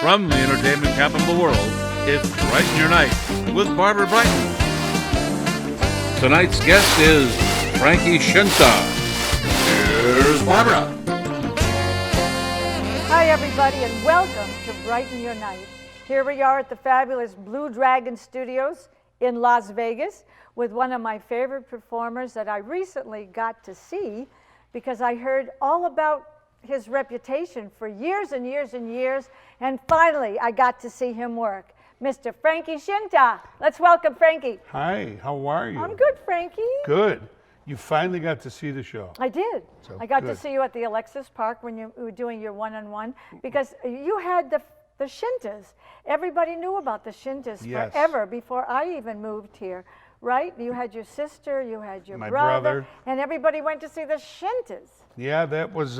From the entertainment capital of the world, it's Brighten Your Night with Barbara Brighton. Tonight's guest is Frankie Scinta. Here's Barbara. Hi, everybody, and welcome to Brighten Your Night. Here we are at the fabulous Blue Dragon Studios in Las Vegas with one of my favorite performers that I recently got to see because I heard all about his reputation for years and years and years, and finally I got to see him work. Mr. Frankie Scinta. Let's welcome Frankie. Hi, how are you? I'm good, Frankie. Good. You finally got to see the show. I did. So, I got to good. see you at the Alexis Park when you were doing your one-on-one because you had the Scintas. Everybody knew about the Scintas Yes. forever before I even moved here, right? You had your sister, you had your My brother, brother. and everybody went to see the Scintas. Yeah, that was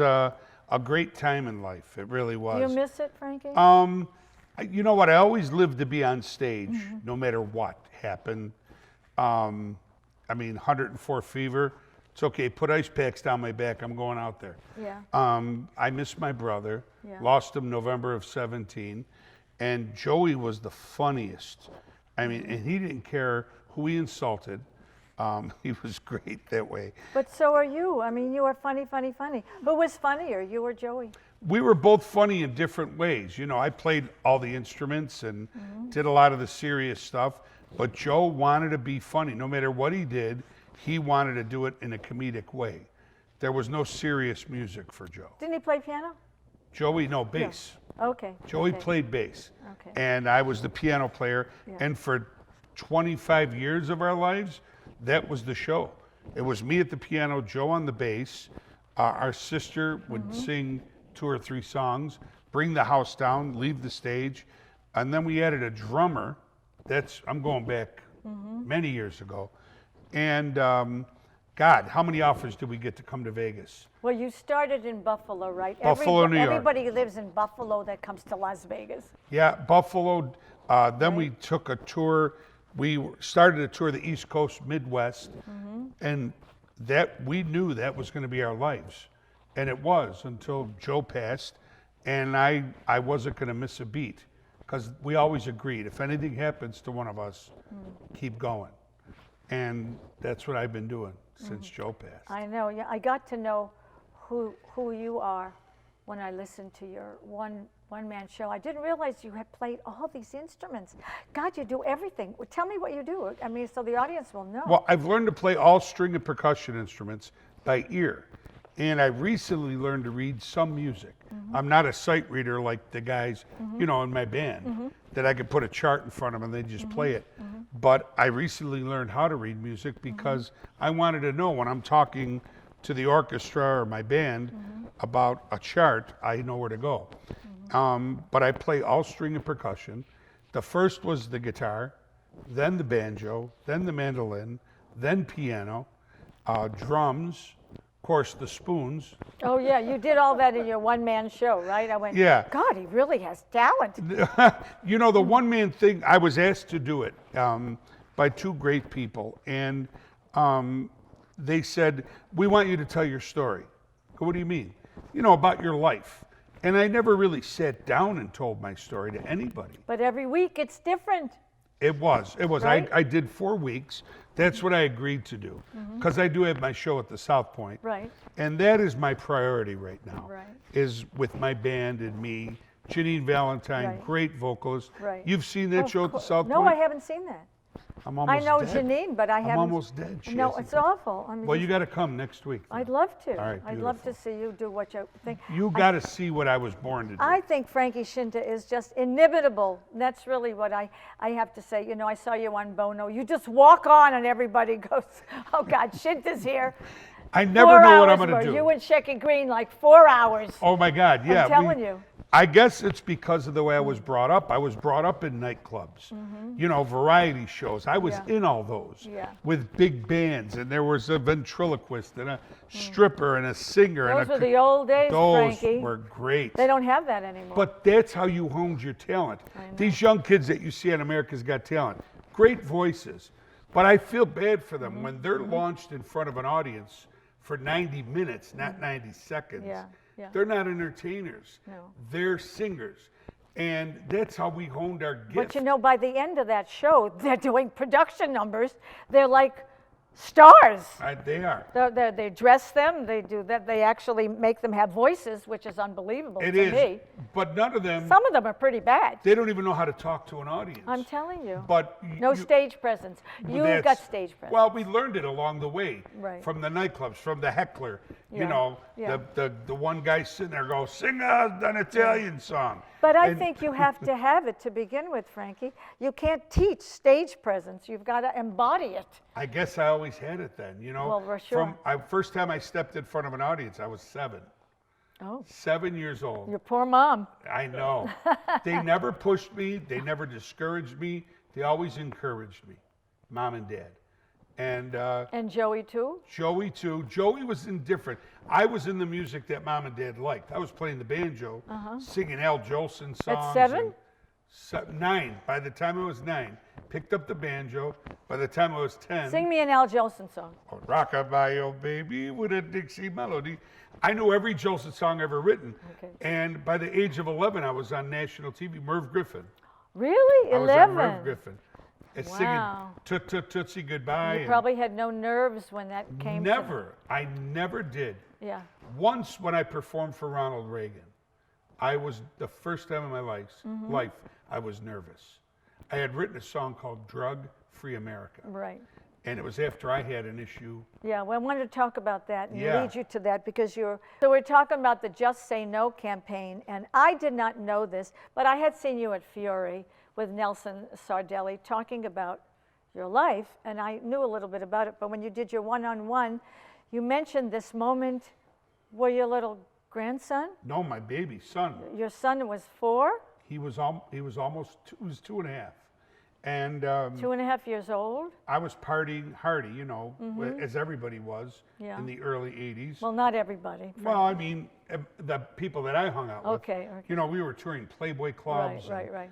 a great time in life. It really was. Do you miss it, Frankie? You know what? I always lived to be on stage, Mm-hmm. no matter what happened. I mean, 104 fever. It's okay. Put ice packs down my back. I'm going out there. Yeah. I missed my brother. Yeah. Lost him November of 17. And Joey was the funniest. I mean, and he didn't care who he insulted. He was great that way. But so are you. I mean, you are funny, funny, funny. Who was funnier, you or Joey? We were both funny in different ways. You know, I played all the instruments and did a lot of the serious stuff, but Joe wanted to be funny. No matter what he did, he wanted to do it in a comedic way. There was no serious music for Joe. Didn't he play piano? Joey, no, bass. Okay. Joey okay. played bass. Okay. And I was the piano player. Yeah. And for 25 years of our lives, that was the show. It was me at the piano, Joe on the bass. Our sister would sing 2 or 3 songs, bring the house down, leave the stage. And then we added a drummer. I'm going back many years ago. And God, how many offers did we get to come to Vegas? Well, you started in Buffalo, right? Buffalo, New York. Everybody lives in Buffalo that comes to Las Vegas. Yeah, Buffalo. Then we took a tour. We started a tour of the East Coast, Midwest, and that we knew that was going to be our lives. And it was until Joe passed, and I wasn't going to miss a beat because we always agreed, if anything happens to one of us, keep going. And that's what I've been doing since Joe passed. I know. Yeah, I got to know who you are when I listened to your one-man show. I didn't realize you had played all these instruments. God, you do everything. Well, tell me what you do. I mean, so the audience will know. Well, I've learned to play all string and percussion instruments by ear. And I recently learned to read some music. I'm not a sight reader like the guys, you know, in my band, that I could put a chart in front of them and they just play it. But I recently learned how to read music because I wanted to know when I'm talking to the orchestra or my band about a chart, I know where to go. But I play all string and percussion. The first was the guitar, then the banjo, then the mandolin, then piano, drums, of course, the spoons. Oh, yeah, you did all that in your one-man show, right? I went, Yeah. God, he really has talent. You know, the one-man thing, I was asked to do it by 2 great people. And they said, we want you to tell your story. I go, what do you mean? You know, about your life. And I never really sat down and told my story to anybody. But every week it's different. It was. Right? I did 4 weeks. That's what I agreed to do. Because I do have my show at the South Point. Right. And that is my priority right now. Right. Is with my band and me. Janine Valentine, Right. great vocalist. Right. You've seen that show at the South No, Point? I haven't seen that. I'm I almost know dead. Janine, but I haven't. I'm almost dead. She No, hasn't it's come. awful. I mean, Well, you got to come next week. I'd love to. All right, I'd love to beautiful. see you do what you think. You got to see what I was born to do. I think Frankie Scinta is just inimitable. That's really what I have to say. You know, I saw you on Bono. You just walk on and everybody goes, oh God, Scinta's here. I never know what I'm more. going to do. You and Shecky Green, like 4 hours. Oh my God, yeah. I'm telling you. I guess it's because of the way I was brought up. I was brought up in nightclubs, you know, variety shows. I was Yeah. in all those Yeah. with big bands, and there was a ventriloquist and a stripper and a singer. Those and were the old days, Those Frankie. were great. They don't have that anymore. But that's how you honed your talent. These young kids that you see on America's Got Talent, great voices. But I feel bad for them when they're launched in front of an audience for 90 minutes, not 90 seconds. Yeah, yeah. They're not entertainers. No. They're singers. And that's how we honed our gift. But you know, by the end of that show, they're doing production numbers. They're like stars. They are. They dress them. They do that. They actually make them have voices, which is unbelievable It to is. me. But none of them, Some of them are pretty bad. they don't even know how to talk to an audience. I'm telling you. But No stage presence. You've got that's- stage presence. Well, we learned it along the way. Right. From the nightclubs, from the heckler. Yeah, You know, yeah. the one guy sitting there go, sing an Italian song. But I And- think you have to have it to begin with, Frankie. You can't teach stage presence. You've got to embody it. I guess I always had it then, you know. Well, for sure. First time I stepped in front of an audience, I was 7. Oh, 7 years old. your poor mom. I know. They never pushed me. They never discouraged me. They always encouraged me, Mom and Dad. And And Joey, too? Joey, too. Joey was indifferent. I was in the music that Mom and Dad liked. I was playing the banjo, singing Al Jolson songs. 7? 9. By the time I was 9, picked up the banjo. By the time I was 10, Sing me an Al Jolson song. oh, rockabye, oh baby, with a Dixie melody. I knew every Jolson song ever written. Okay. And by the age of 11, I was on national TV. Merv Griffin. Really? I was 11? on Merv Griffin. And Wow. singing Toot Toot Tootsie Goodbye. You and probably had no nerves when that came to never. I never did. Yeah. Once when I performed for Ronald Reagan, I was the first time in my life I was nervous. I had written a song called Drug Free America. Right. And it was after I had an issue. Yeah, well, I wanted to talk about that and Yeah. lead you to that because so we're talking about the Just Say No campaign, and I did not know this, but I had seen you at Fiore with Nelson Sardelli talking about your life, and I knew a little bit about it, but when you did your one-on-one, you mentioned this moment where your little grandson, No, my baby son. your son was 4, He was almost two, he was 2.5. And 2.5 years old. I was partying hardy, you know, as everybody was Yeah. in the early 80s. Well, not everybody. Well, I mean, the people that I hung out with. Okay. You know, we were touring Playboy clubs. Right, and right.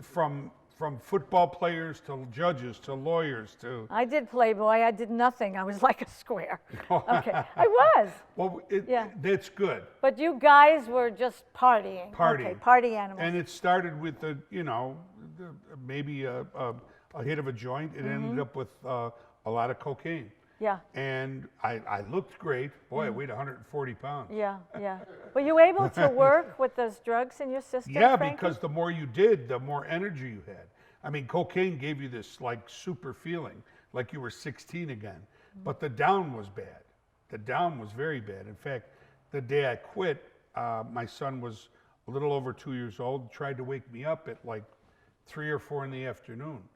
From football players to judges to lawyers to. I did Playboy. I did nothing. I was like a square. Okay, I was. Well, Yeah. that's good. But you guys were just partying. Partying. Okay, party animals. And it started with maybe a hit of a joint. It ended up with a lot of cocaine. Yeah, And I looked great. Boy, I weighed 140 pounds. yeah. Were you able to work with those drugs in your system, Yeah, Frankie? because the more you did, the more energy you had. I mean, cocaine gave you this like super feeling, like you were 16 again. But the down was bad. The down was very bad. In fact, the day I quit, my son was a little over 2 years old, tried to wake me up at like 3 or 4 in the afternoon.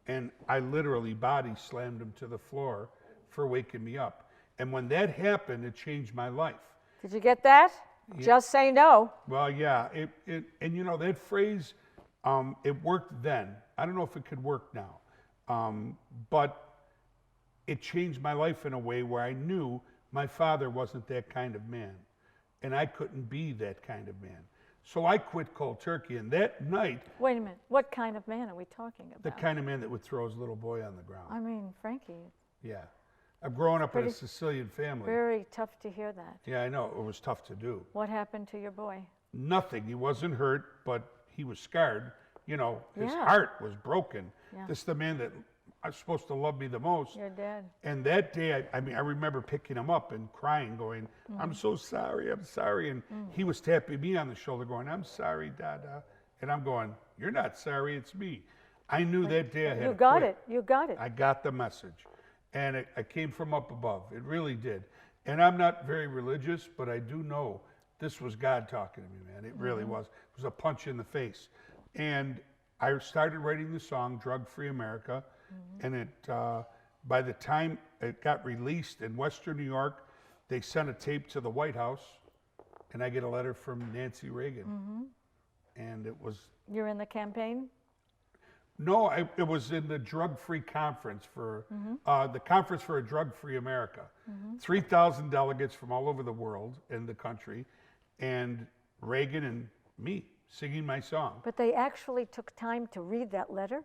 And I literally body slammed him to the floor for waking me up. And when that happened, it changed my life. Did you get that? Just say no. Well, yeah, and you know that phrase, it worked then. I don't know if it could work now, but it changed my life in a way where I knew my father wasn't that kind of man, and I couldn't be that kind of man. So I quit cold turkey, and that night, Wait a minute. What kind of man are we talking about? the kind of man that would throw his little boy on the ground. I mean, Frankie, Yeah, I'm growing up in a Pretty- Sicilian family. very tough to hear that. Yeah, I know it was tough to do. What happened to your boy? Nothing. He wasn't hurt, but he was scarred. You know, his Yeah. heart was broken. Yeah. This is the man that was supposed to love me the most. Your dad. And that day, I remember picking him up and crying, going, I'm so sorry, I'm sorry. And he was tapping me on the shoulder, going, I'm sorry, Dada. And I'm going, you're not sorry, it's me. I knew that day I had You to got quit. it. You got it. I got the message. And it came from up above. It really did. And I'm not very religious, but I do know this was God talking to me, man. It really was. It was a punch in the face. And I started writing the song, Drug Free America. And by the time it got released in Western New York, they sent a tape to the White House. And I get a letter from Nancy Reagan. And it was You're in the campaign? No, it was in the drug-free conference for the Conference for a Drug-Free America. 3,000 delegates from all over the world in the country, and Reagan and me singing my song. But they actually took time to read that letter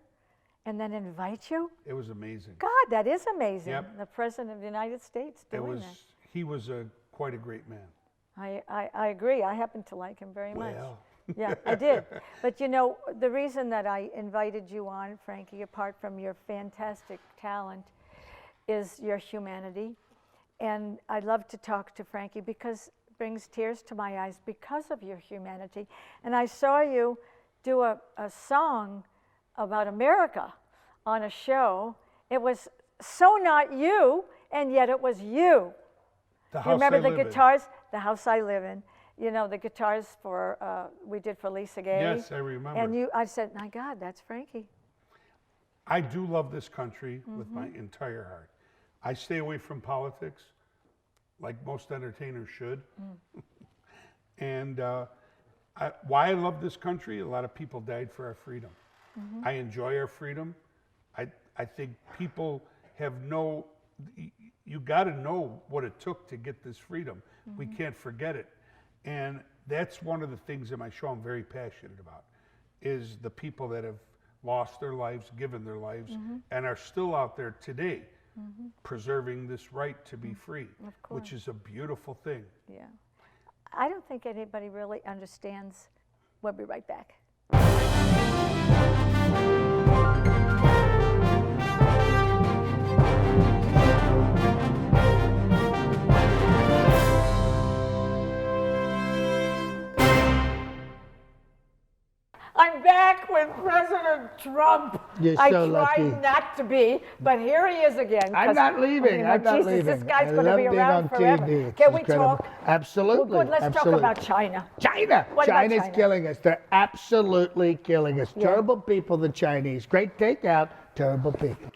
and then invite you? It was amazing. God, that is amazing. Yep. The President of the United States doing He was quite a great man. that. I agree. I happen to like him very much. Well, Yeah, I did. But you know, the reason that I invited you on, Frankie, apart from your fantastic talent, is your humanity. And I love to talk to Frankie because it brings tears to my eyes because of your humanity. And I saw you do a song about America on a show. It was so not you, and yet it was you. The You house remember I the live in. guitars? The house I live in. You know, the guitars for, we did for Lisa Gay. Yes, I remember. And I said, my God, that's Frankie. I do love this country with my entire heart. I stay away from politics, like most entertainers should. And why I love this country, a lot of people died for our freedom. I enjoy our freedom. I think people have you got to know what it took to get this freedom. We can't forget it. And that's one of the things in my show I'm very passionate about, is the people that have lost their lives, given their lives, and are still out there today preserving this right to be free, which is a beautiful thing. Yeah. I don't think anybody really understands. We'll be right back. I'm back with President Trump. You're I so tried lucky. not to be, but here he is again. I'm 'cause, not leaving. I'm not Jesus, leaving. this guy's I going to love be being around on forever. TV. It's Can we incredible. talk? Absolutely. Well, good. Let's absolutely. talk about China. China. What about China's China? killing us. They're absolutely killing us. Yeah. Terrible people, the Chinese. Great takeout. Terrible people.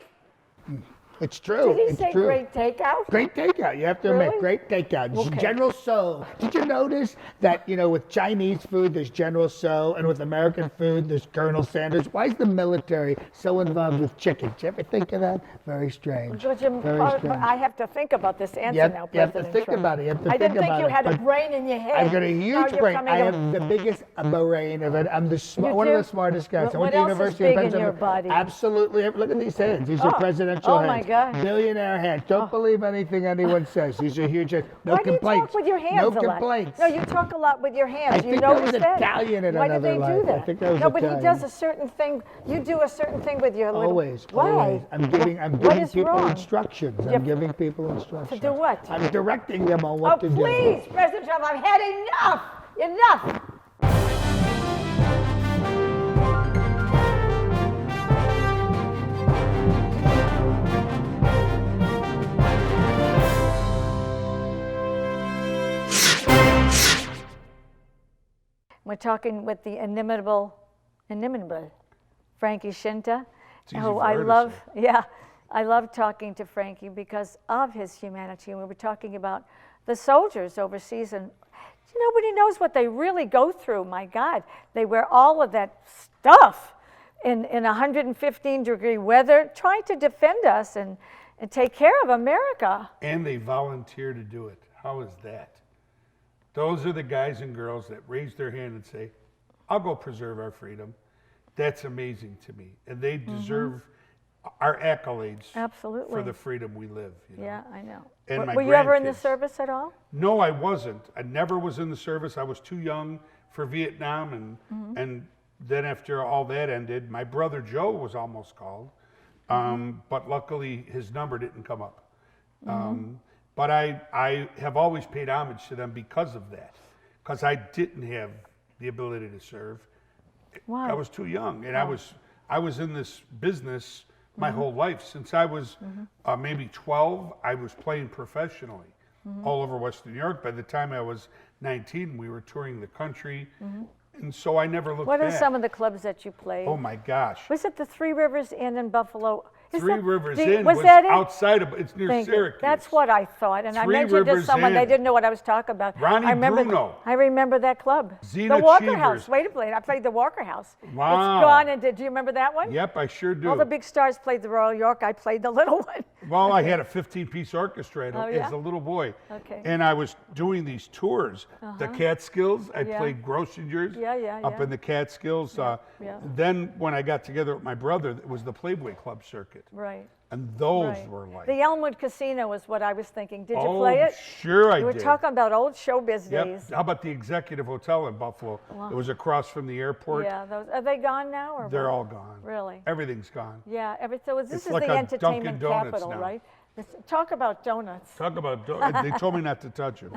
It's true. Did he it's say true. great takeout? Great takeout. You have to admit, Really? great takeout. Okay. General Tso. Did you notice that, with Chinese food, there's General Tso, and with American food, there's Colonel Sanders? Why is the military so involved with chicken? Did you ever think of that? Very strange. Would you- Very strange. I have to think about this answer Yep, now, you have to President think Trump. about it. You have to I think didn't think about you it, had a but brain in your head. I've got a Now huge you're brain. coming I up- have the biggest brain of it. I'm You one of do? the smartest guys. I What went to else is University big of in your Pennsylvania. body? Absolutely. Look at these hands. These are presidential oh hands. my God. Billionaire hands. Don't believe anything anyone says. These are huge hands. No Why do you complaints. talk with your hands No a lot? complaints. No, you talk a lot with your hands. I You think I was notice that? Italian in Why did another they life. do that? I think I was no, but Italian. he does a certain thing. You do a certain thing with your little... Always. Why? Always. I'm giving What is people wrong? instructions. You're- I'm giving people instructions. do what? I'm directing them on Oh, what to do. please, President Trump, I've had enough. Enough. We're talking with the inimitable Frankie Scinta, easy who for I her to love. say. Yeah, I love talking to Frankie because of his humanity. And we were talking about the soldiers overseas, and nobody knows what they really go through. My God, they wear all of that stuff in 115-degree weather, trying to defend us and take care of America. And they volunteer to do it. How is that? Those are the guys and girls that raise their hand and say, I'll go preserve our freedom. That's amazing to me. And they deserve our accolades Absolutely. for the freedom we live. Yeah, I know. And my Were you ever in the grandkids. service at all? No, I wasn't. I never was in the service. I was too young for Vietnam. And then after all that ended, my brother Joe was almost called. But luckily his number didn't come up. But I have always paid homage to them because of that. Because I didn't have the ability to serve. Why? I was too young. And I was in this business my whole life. Since I was maybe 12, I was playing professionally all over Western New York. By the time I was 19, we were touring the country. And so I never looked What back. are some of the clubs that you played? Oh my gosh. Was it the Three Rivers Inn in Buffalo? Is Three that- Rivers do you- Inn was was that it? outside of, it's near Thank you. Syracuse. That's what I thought, and I Three mentioned to Rivers someone, they Inn. didn't know what I was talking about. Ronnie I remember Bruno. I remember that club. Zena the Walker Chambers. House. Wait a minute, I played the Walker House. Wow. It's gone, and do you remember that one? Yep, I sure do. All the big stars played the Royal York. I played the little one. Well, I had a 15-piece orchestra Oh, yeah? as a little boy. Okay. And I was doing these tours. The Catskills, I Yeah. played Grossingers Yeah, up yeah. in the Catskills. yeah. Then when I got together with my brother, it was the Playboy Club circuit. ticket. Right. And those Right. were like, The Elmwood Casino is what I was thinking. Did you oh, play it? sure I You were did. talking about old showbiz Yep. days. How about the Executive Hotel in Buffalo? It was across from the airport. Yeah, those are they gone now or They're what? all gone. Really? Everything's gone. Yeah, so this It's is like the a entertainment Dunkin' Donuts capital, now. right? Talk about donuts. Talk about, they told me not to touch them.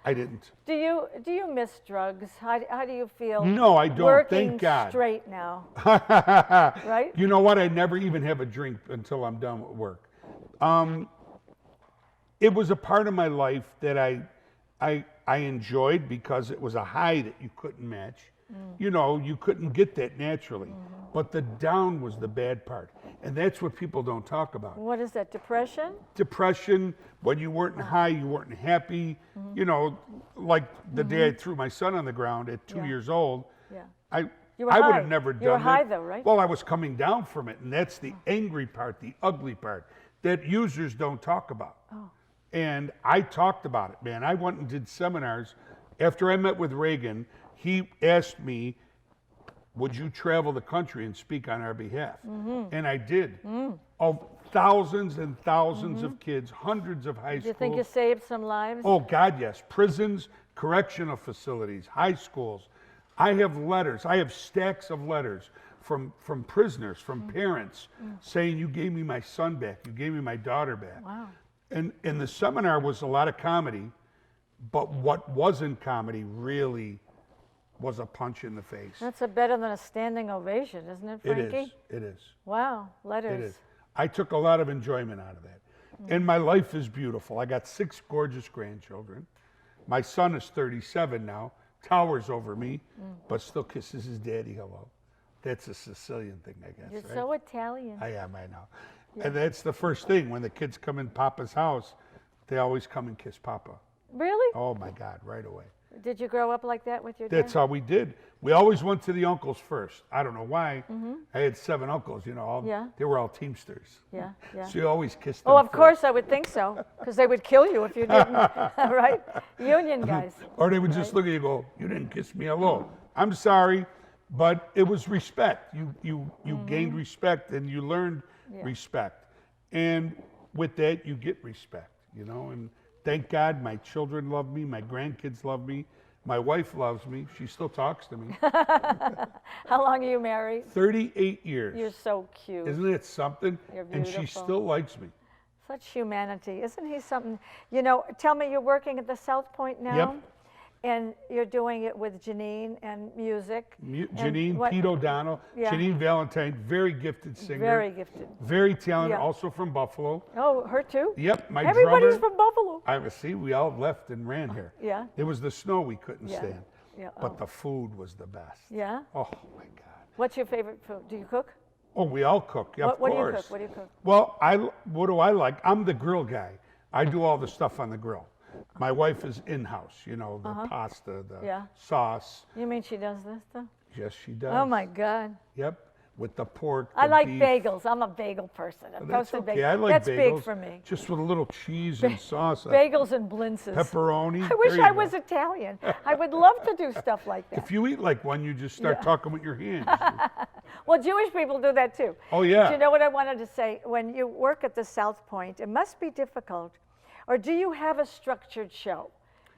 I didn't. Do you miss drugs? How do you feel? No, I don't, Working thank God. straight now, Right? right? You know what? I never even have a drink until I'm done with work. It was a part of my life that I enjoyed because it was a high that you couldn't match. You know, you couldn't get that naturally. But the down was the bad part. And that's what people don't talk about. What is that? Depression? Depression, when you weren't high, you weren't happy. You know, like the day I threw my son on the ground at 2 years old, Yeah. You were I would high. have never done You were high that. though, right? Well, I was coming down from it, and that's the angry part, the ugly part that users don't talk about. And I talked about it, man. I went and did seminars. After I met with Reagan, he asked me, would you travel the country and speak on our behalf? And I did. Of thousands and thousands of kids, hundreds of high Do you schools. think you saved some lives? Oh, God, yes. Prisons, correctional facilities, high schools. I have letters. I have stacks of letters from prisoners, from parents, saying, you gave me my son back. You gave me my daughter back. Wow. And the seminar was a lot of comedy, but what wasn't comedy really was a punch in the face. That's better than a standing ovation, isn't it, It Frankie? is. It is. Wow, It letters. is. I took a lot of enjoyment out of that. And my life is beautiful. I got 6 gorgeous grandchildren. My son is 37 now, towers over me, but still kisses his daddy hello. That's a Sicilian thing, I guess. You're right? so Italian. I am, I know. And that's the first thing. When the kids come in Papa's house, they always come and kiss Papa. Really? Oh my God, right away. Did you grow up like that with your That's dad? how we did. We always went to the uncles first. I don't know why. I had 7 uncles, you know, Yeah. they were all Teamsters. Yeah, yeah. So you always kissed them Oh, of first. course, I would think so, because they would kill you if you didn't, right? Union guys. Or they would just look at you and go, you didn't kiss me hello. I'm sorry, but it was respect. You gained respect and you learned respect. And with that, you get respect, you know. And thank God my children love me, my grandkids love me, my wife loves me. She still talks to me. How long are you married? 38 years. You're so cute. Isn't it something? You're And she beautiful. still likes me. Such humanity. Isn't he something? You know, tell me, you're working at the South Point now? Yep. And you're doing it with Janine and music. And Janine, what- Pete O'Donnell, Yeah. Janine Valentine, very gifted singer. Very gifted. Very talented, Yeah. also from Buffalo. Oh, her too? Yep, my Everybody's drummer. from Buffalo. I see, we all left and ran here. Yeah. It was the snow we couldn't Yeah. stand. Yeah. But the food was the best. Yeah? Oh my God. What's your favorite food? Do you cook? Oh, we all cook, of What do you course. cook? What do you cook? Well, what do I like? I'm the grill guy. I do all the stuff on the grill. My wife is in-house, you know, the pasta, the Yeah. sauce. You mean she does this stuff? Yes, she does. Oh my God. Yep, with the pork, I the like beef. bagels. I'm a bagel person. A That's toasted okay. bagel. I like That's bagels. big for me. Just with a little cheese and sauce. Bagels and blintzes. Pepperoni. I wish There you I go. was Italian. I would love to do stuff like that. If you eat like one, you just start talking with your hands. Well, Jewish people do that too. Oh, yeah. Do you know what I wanted to say? When you work at the South Point, it must be difficult. Or do you have a structured show?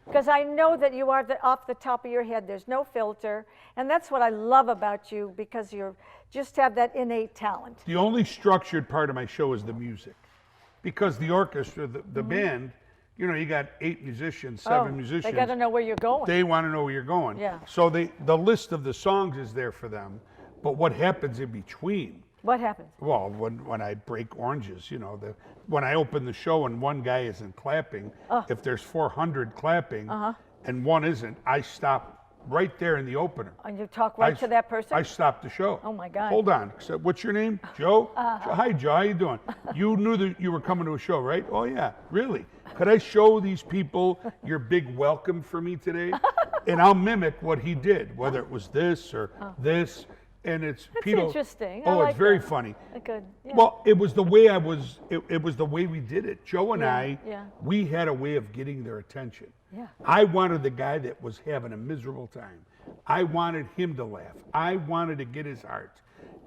Because I know that you are off the top of your head. There's no filter. And that's what I love about you, because you just have that innate talent. The only structured part of my show is the music. Because the orchestra, the band, you know, you got 8 musicians, 7 musicians. They got to know where you're going. They want to know where you're going. Yeah. So the list of the songs is there for them. But what happens in between? What happens? Well, when I break oranges, you know, when I open the show and one guy isn't clapping, if there's 400 clapping and one isn't, I stop right there in the opener. And you talk right to that person? I stop the show. Oh, my God. Hold on. So, what's your name? Joe? Hi, Joe. How you doing? You knew that you were coming to a show, right? Oh, yeah. Really? Could I show these people your big welcome for me today? And I'll mimic what he did, whether it was this or this. And it's That's Pete. interesting. I Oh, like it's very that. funny. Good. Yeah. Well, it was the way it was the way we did it. Joe and I, yeah. we had a way of getting their attention. Yeah. I wanted the guy that was having a miserable time. I wanted him to laugh. I wanted to get his heart.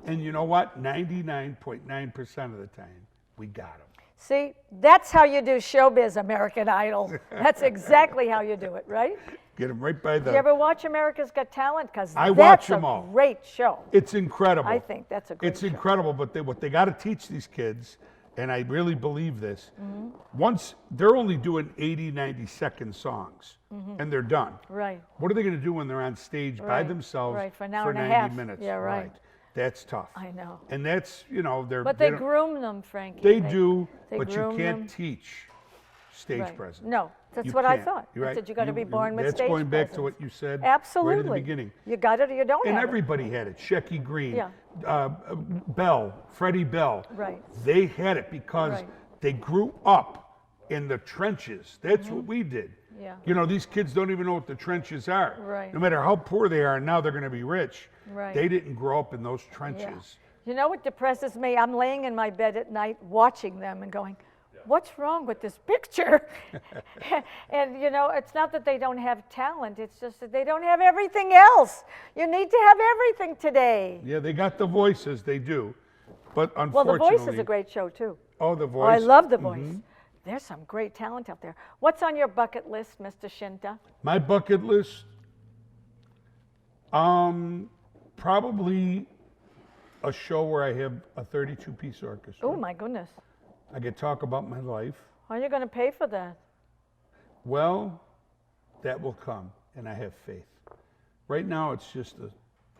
And you know what? 99.9% of the time, we got them. See, that's how you do showbiz, American Idol. That's exactly how you do it, right? Get them right by the... Do you ever watch America's Got Talent? Because I watch that's them a all. great show. It's incredible. I think that's a great It's show. incredible, but what they got to teach these kids, and I really believe this, Mm-hmm. once they're only doing 80, 90-second songs, and they're done. Right. What are they going to do when they're on stage by Right. themselves Right, for an hour and a 90 half. minutes? Yeah, right. That's tough. I know. And that's, you know, But they don't- groom them, Frankie. They do, they but you groom can't them. teach stage Right. presence. No, that's You what I can't. thought. You're I right. said you got to be born with That's stage going back to presence. what you said Absolutely. right at the beginning. You got it or you don't And have everybody had it. Shecky Green, Yeah. Bell, Freddie Bell. Right. They had it because Right. they grew up in the trenches. That's what we did. Yeah. You know, these kids don't even know what the trenches are. Right. No matter how poor they are, now they're going to be rich. Right. They didn't grow up in those it. Yeah. trenches. You know what depresses me? I'm laying in my bed at night watching them and going, what's wrong with this picture? And you know, it's not that they don't have talent, it's just that they don't have everything else. You need to have everything today. Yeah, they got the voices, they do. But Well, unfortunately... The Voice is a great show too. Oh, The Voice. Oh, I love The Voice. There's some great talent out there. What's on your bucket list, Mr. Scinta? My bucket list, probably a show where I have a 32-piece orchestra. Oh my goodness. I could talk about my life. How are you going to pay for that? Well, that will come, and I have faith. Right now, it's just a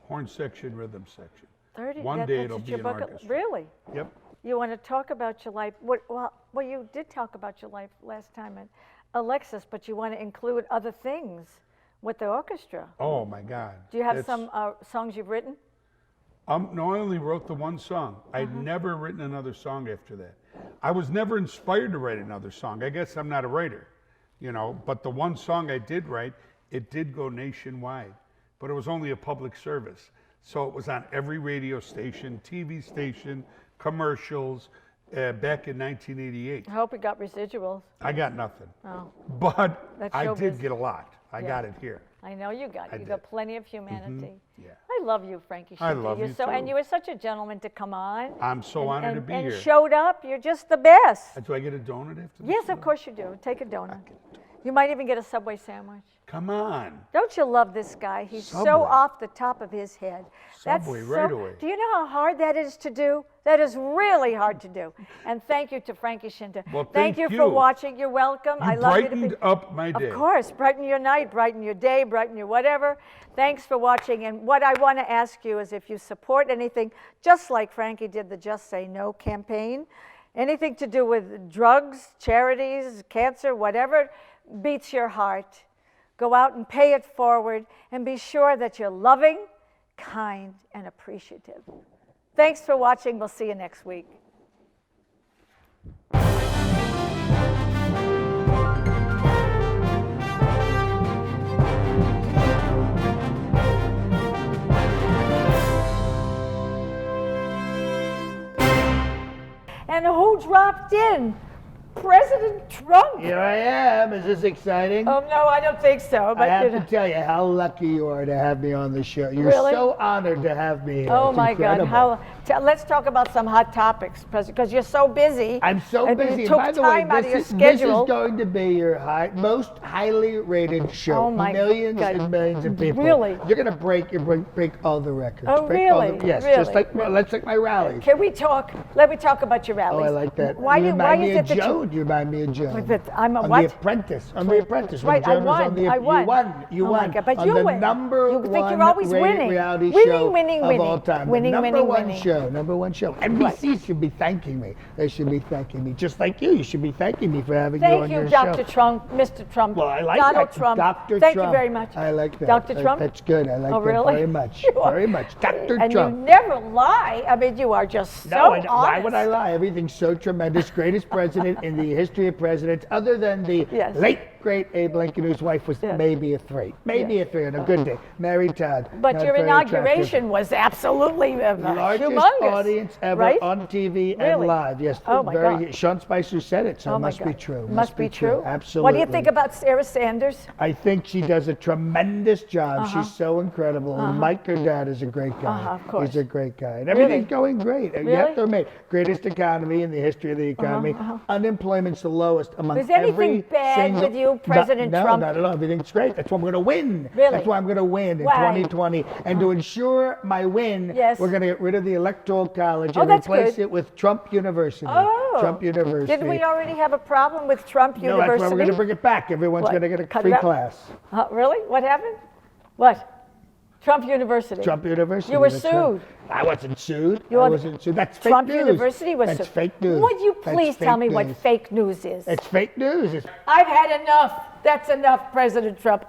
horn section, rhythm section. 30. One that- day that's it'll just be your an bucket. orchestra. Really? Yep. You want to talk about your life? Well, you did talk about your life last time at Alexis, but you want to include other things with the orchestra. Oh my God. Do you have That's- some songs you've written? No, I only wrote the one song. I'd Uh-huh. never written another song after that. I was never inspired to write another song. I guess I'm not a writer, you know, but the one song I did write, it did go nationwide, but it was only a public service. So it was on every radio station, TV station, commercials, back in 1988. I hope you got residuals. I got nothing, Oh, but That's I showbiz. did get a lot. I Yeah. got it here. I know you got. I You got did. plenty of humanity. Yeah. I love you, Frankie. I Scinta. love You're you so, And too. you were such a gentleman to come on. I'm so honored to be and here. showed up. You're just the best. Do I get a donut after this? Yes, of course you do. Take a donut. You might even get a Subway sandwich. Come on. Don't you love this guy? He's Subway. so off the top of his head. Subway right away. Do you know how hard that is to do? That is really hard to do. And thank you to Frankie Scinta. Well, thank thank you for you. watching. You're welcome. You I love you to brightened be. up my day. Of course, brighten your night, brighten your day, brighten your whatever. Thanks for watching. And what I want to ask you is if you support anything, just like Frankie did the Just Say No campaign, anything to do with drugs, charities, cancer, whatever beats your heart, go out and pay it forward and be sure that you're loving, kind, and appreciative. Thanks for watching. We'll see you next week. And who dropped in? President Trump. Here I am. Is this exciting? Oh, no, I don't think so. I But have you to know. tell you how lucky you are to have me on the show. You're Really? so honored to have me here. Oh It's my God! incredible. Let's talk about some hot topics, because you're so busy. I'm so and busy. You took By the way, time out of your this schedule. is going to be your most highly rated show. Oh, my Millions God. and millions of people. Really? You're going to break all the records. Oh, Break all really? yes, Really? just like let's like my rallies. Can we talk? Let me talk about your Oh, rallies. I like that. Why you do? Why remind me is of it that Joe. you? You remind me of Joe. But I'm a on what? The Apprentice. On The Apprentice. when Right, I Joan was won. on the, I won. You won. You Oh my won. God, but on you the win. number You one think you're always winning. reality Winning, show winning, of winning. all time. Winning, the number winning, one winning. show. Number one show. NBC should be thanking me. They should be thanking me. Just like you. You should be thanking me for having you Thank on you, your Dr. show. Trump, Mr. Trump, Well, I like Donald that. Trump. Dr. Thank Trump. you very much. I like that. Dr. Trump? That's good. I like Oh, that really? very much. You are- Very much. Dr. And Trump. you never lie. I mean, you are just so No, honest. why would I lie? Everything's so tremendous. Greatest president in the history of presidents, other than the Yes. late great Abe Lincoln, whose wife was maybe a 3. Maybe a 3 on a good day. Married Todd. But not your very inauguration was absolutely largest humongous. audience ever right? on TV and Really? live. Yes, Oh, my God. Sean Spicer said it, so Oh it my must be God. true. Must be true. Absolutely. What do you think about Sarah Sanders? I think she does a tremendous job. She's so incredible. And Mike, her dad, is a great guy. Of course. He's a great guy. And everything's Really? going great. You Really? have to admit, greatest economy in the history of the economy. Unemployment's the lowest among Is anything every bad single... with you, President Trump? No, not at all. Everything's great. That's why I'm going to win. Really? That's why I'm going to win in Why? 2020. And to ensure my win, Yes. we're going to get rid of the Electoral College Oh, and that's replace good. it with Trump University. Oh. Trump University. Didn't we already have a problem with Trump No, University? that's why we're going to bring it back. Everyone's What? going to get a Cut free it out? class. Really? What happened? What? Trump University. Trump University. You were that's right. sued. I wasn't sued. You I were- wasn't sued. That's fake Trump news. University was That's sued. fake news. Would you That's please tell fake me what news. fake news is? It's fake news. I've had enough. That's enough, President Trump.